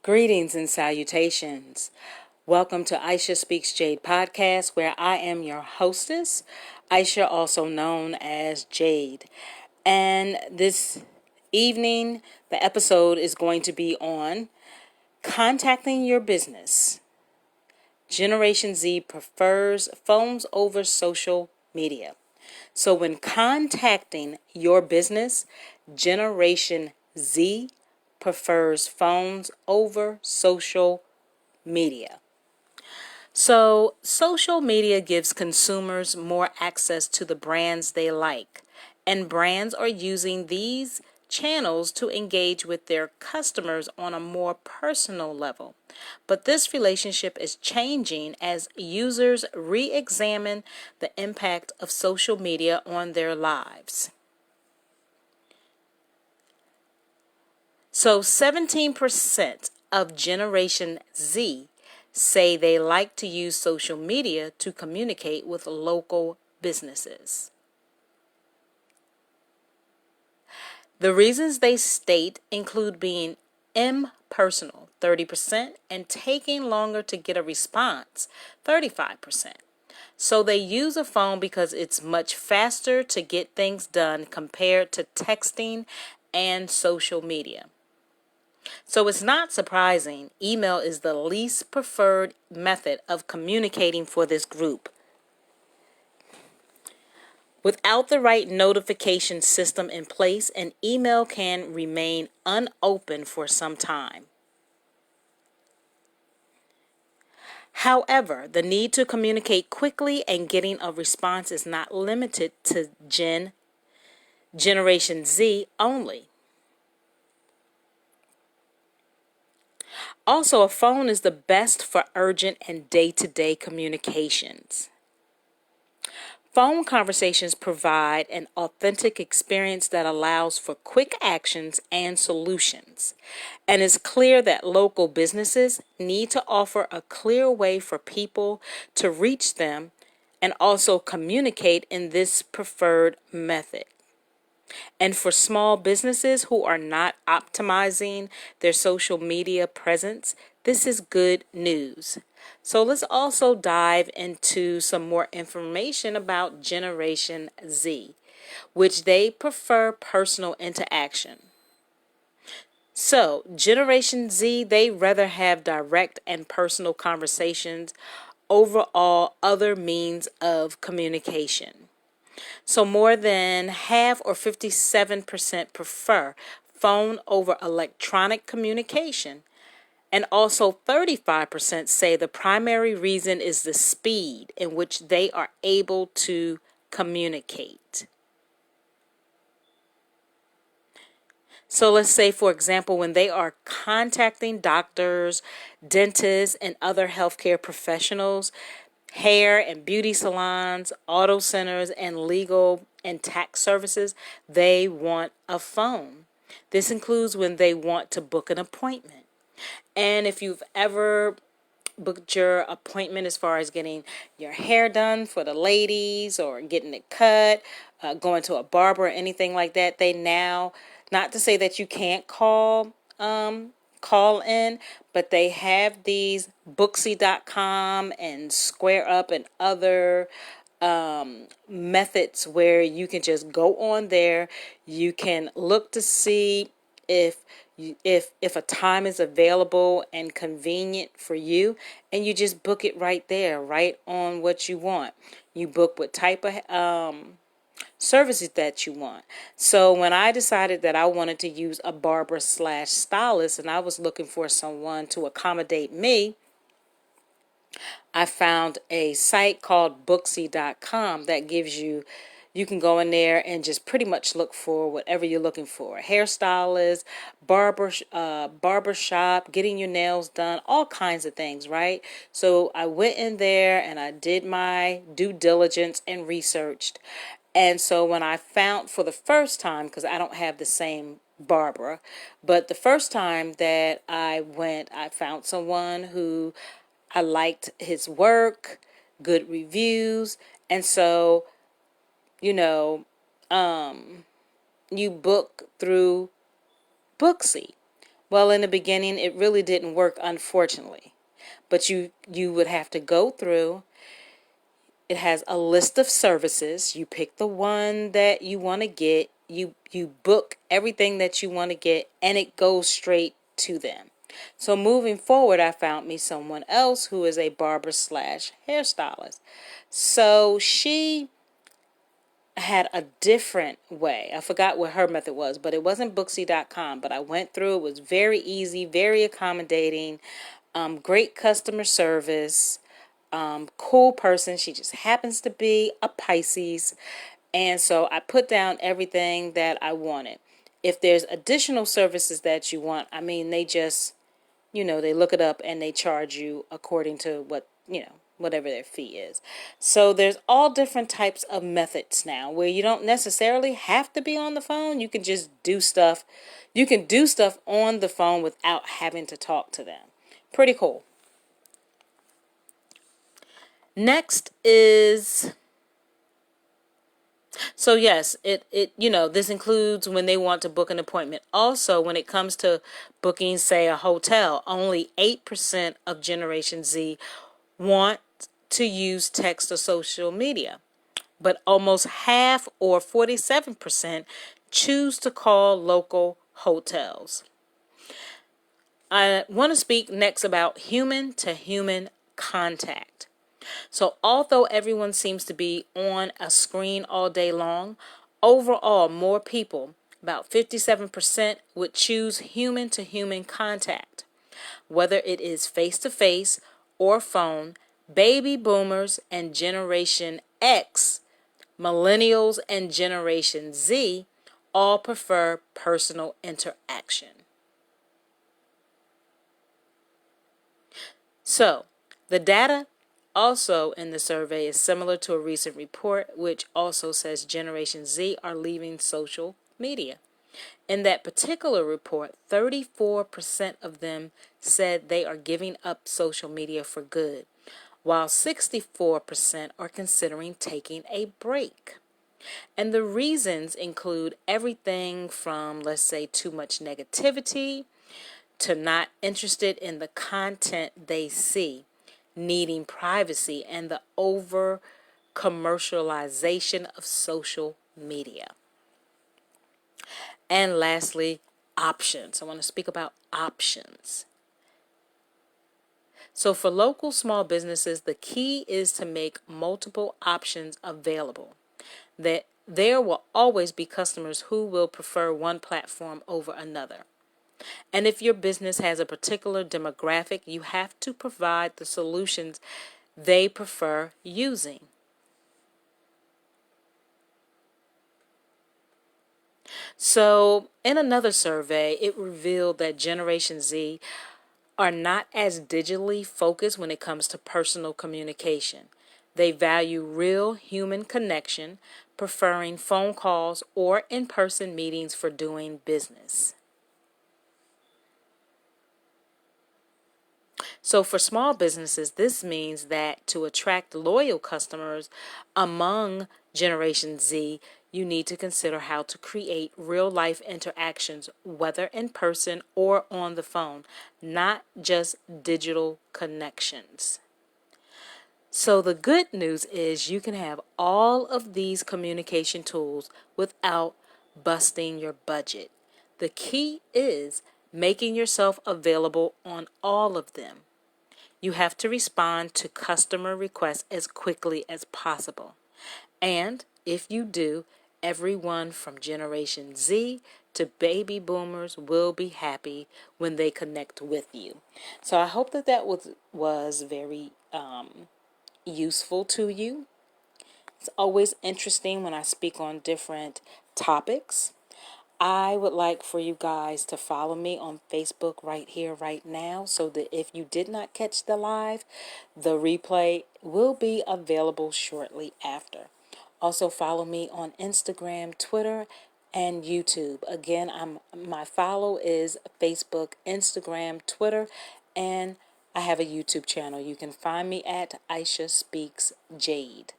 Greetings and salutations. Welcome to Aisha Speaks Jade podcast, where I am your hostess, Aisha, also known as Jade. And this evening, the episode is going to be on contacting your business. Generation Z prefers phones over social media. So when contacting your business, Generation Z prefers phones over social media. So social media gives consumers more access to the brands they like, and brands are using these channels to engage with their customers on a more personal level. But this relationship is changing as users re-examine the impact of social media on their lives. So 17% of Generation Z say they like to use social media to communicate with local businesses. The reasons they state include being impersonal, 30%, and taking longer to get a response, 35%. So they use a phone because it's much faster to get things done compared to texting and social media. So it's not surprising email is the least preferred method of communicating for this group. Without the right notification system in place, an email can remain unopened for some time. However, the need to communicate quickly and getting a response is not limited to Generation Z only. Also, a phone is the best for urgent and day-to-day communications. Phone conversations provide an authentic experience that allows for quick actions and solutions. And it's clear that local businesses need to offer a clear way for people to reach them and also communicate in this preferred method. And for small businesses who are not optimizing their social media presence, this is good news. So let's also dive into some more information about Generation Z, which they prefer personal interaction. So Generation Z, they rather have direct and personal conversations over all other means of communication. So more than half, or 57%, prefer phone over electronic communication. And also 35% say the primary reason is the speed in which they are able to communicate. So let's say, for example, when they are contacting doctors, dentists, and other healthcare professionals, hair and beauty salons, auto centers, and legal and tax services, they want a phone. This includes when they want to book an appointment. And if you've ever booked your appointment as far as getting your hair done for the ladies or getting it cut, going to a barber or anything like that, they now, not to say that you can't call in, but they have these Booksy.com and Square Up and other methods where you can just go on there. You can look to see if a time is available and convenient for you, and you just book it right there, right on what you want. You book what type of services that you want. So when I decided that I wanted to use a barber / stylist, and I was looking for someone to accommodate me, I found a site called Booksy.com that gives you can go in there and just pretty much look for whatever you're looking for. Hairstylist, barber shop, getting your nails done, all kinds of things, right? So I went in there and I did my due diligence and researched. And so when I found for the first time, because I don't have the same barber, but the first time that I went, I found someone who I liked his work, good reviews, and so, you book through Booksy. Well, in the beginning, it really didn't work, unfortunately. But you would have to go through. It has a list of services. You pick the one that you want to get. You book everything that you want to get, and it goes straight to them. So moving forward, I found me someone else who is a barber slash hairstylist. So she had a different way. I forgot what her method was, but it wasn't Booksy.com. But I went through. It was very easy, very accommodating, great customer service, cool person. She just happens to be a Pisces. And so I put down everything that I wanted. If there's additional services that you want, I mean, they just, they look it up and they charge you according to whatever their fee is. So there's all different types of methods now where you don't necessarily have to be on the phone. You can just do stuff. You can do stuff on the phone without having to talk to them. Pretty cool. Next is, so yes, this includes when they want to book an appointment. Also, when it comes to booking, say, a hotel, only 8% of Generation Z want to use text or social media, but almost half, or 47%, choose to call local hotels. I want to speak next about human to human contact. So although everyone seems to be on a screen all day long, overall more people, about 57%, would choose human to human contact. Whether it is face to face or phone, baby boomers and Generation X, millennials and Generation Z all prefer personal interaction. So, the data also in the survey is similar to a recent report which also says Generation Z are leaving social media. In that particular report, 34% of them said they are giving up social media for good, while 64% are considering taking a break. And the reasons include everything from, let's say, too much negativity to not interested in the content they see, needing privacy, and the over commercialization of social media. And lastly, options. I want to speak about options. So for local small businesses, the key is to make multiple options available. That there will always be customers who will prefer one platform over another. And if your business has a particular demographic, you have to provide the solutions they prefer using. So, in another survey, it revealed that Generation Z are not as digitally focused when it comes to personal communication. They value real human connection, preferring phone calls or in-person meetings for doing business. So for small businesses, this means that to attract loyal customers among Generation Z, you need to consider how to create real-life interactions, whether in person or on the phone, not just digital connections. So the good news is you can have all of these communication tools without busting your budget. The key is making yourself available on all of them. You have to respond to customer requests as quickly as possible. And if you do, everyone from Generation Z to baby boomers will be happy when they connect with you. So I hope that was very useful to you. It's always interesting when I speak on different topics. I would like for you guys to follow me on Facebook right here, right now, so that if you did not catch the live, the replay will be available shortly after. Also follow me on Instagram, Twitter, and YouTube. Again, my follow is Facebook, Instagram, Twitter, and I have a YouTube channel. You can find me at Aisha Speaks Jade.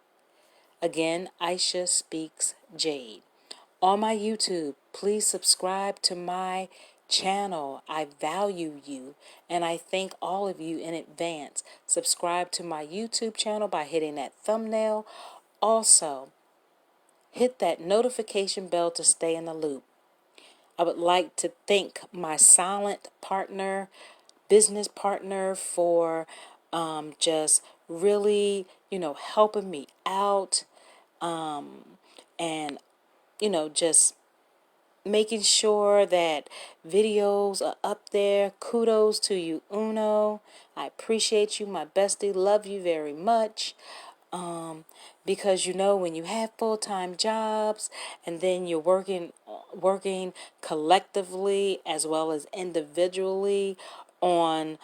Again, Aisha Speaks Jade. On my YouTube, please subscribe to my channel. I value you, and I thank all of you in advance. Subscribe to my YouTube channel by hitting that thumbnail. Also, hit that notification bell to stay in the loop. I would like to thank my silent partner, business partner, for just really, helping me out, and, just making sure that videos are up there. Kudos to you, Uno. I appreciate you, my bestie. Love you very much. Because when you have full-time jobs and then you're working collectively as well as individually on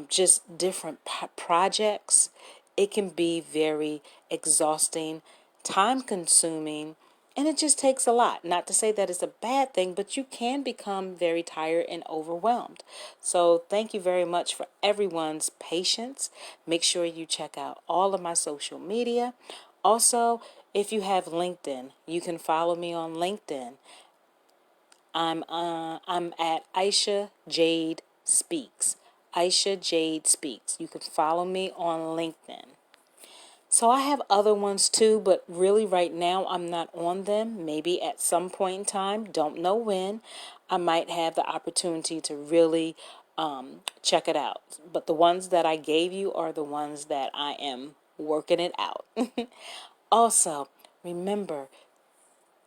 just different projects, it can be very exhausting, time consuming, and it just takes a lot. Not to say that it's a bad thing, but you can become very tired and overwhelmed. So thank you very much for everyone's patience. Make sure you check out all of my social media. Also, if you have LinkedIn, you can follow me on LinkedIn. I'm at Aisha Jade Speaks. Aisha Jade Speaks. You can follow me on LinkedIn. So I have other ones too, but really right now I'm not on them. Maybe at some point in time, don't know when, I might have the opportunity to really check it out. But the ones that I gave you are the ones that I am working it out. Also, remember,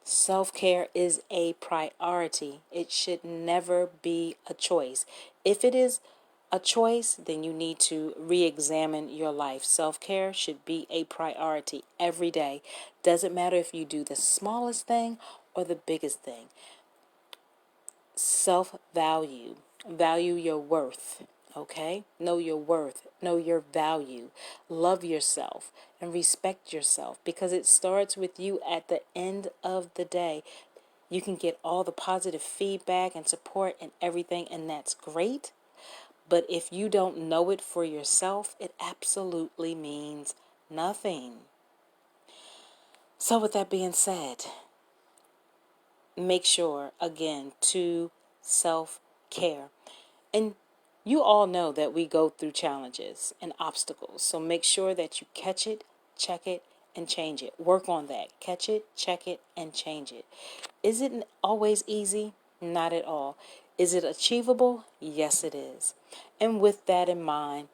self-care is a priority. It should never be a choice. If it is a choice, then you need to re-examine your life. Self-care should be a priority every day. Doesn't matter if you do the smallest thing or the biggest thing. Self-value. Value your worth. Okay? Know your worth. Know your value. Love yourself and respect yourself, because it starts with you at the end of the day. You can get all the positive feedback and support and everything, and that's great. But if you don't know it for yourself, it absolutely means nothing. So with that being said, make sure, again, to self-care. And you all know that we go through challenges and obstacles. So make sure that you catch it, check it, and change it. Work on that. Catch it, check it, and change it. Is it always easy? Not at all. Is it achievable? Yes, it is. And with that in mind,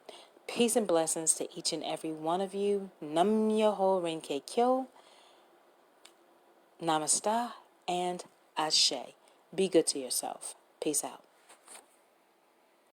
peace and blessings to each and every one of you. Nam Myoho Renge Kyo. Namaste and Ashe. Be good to yourself. Peace out.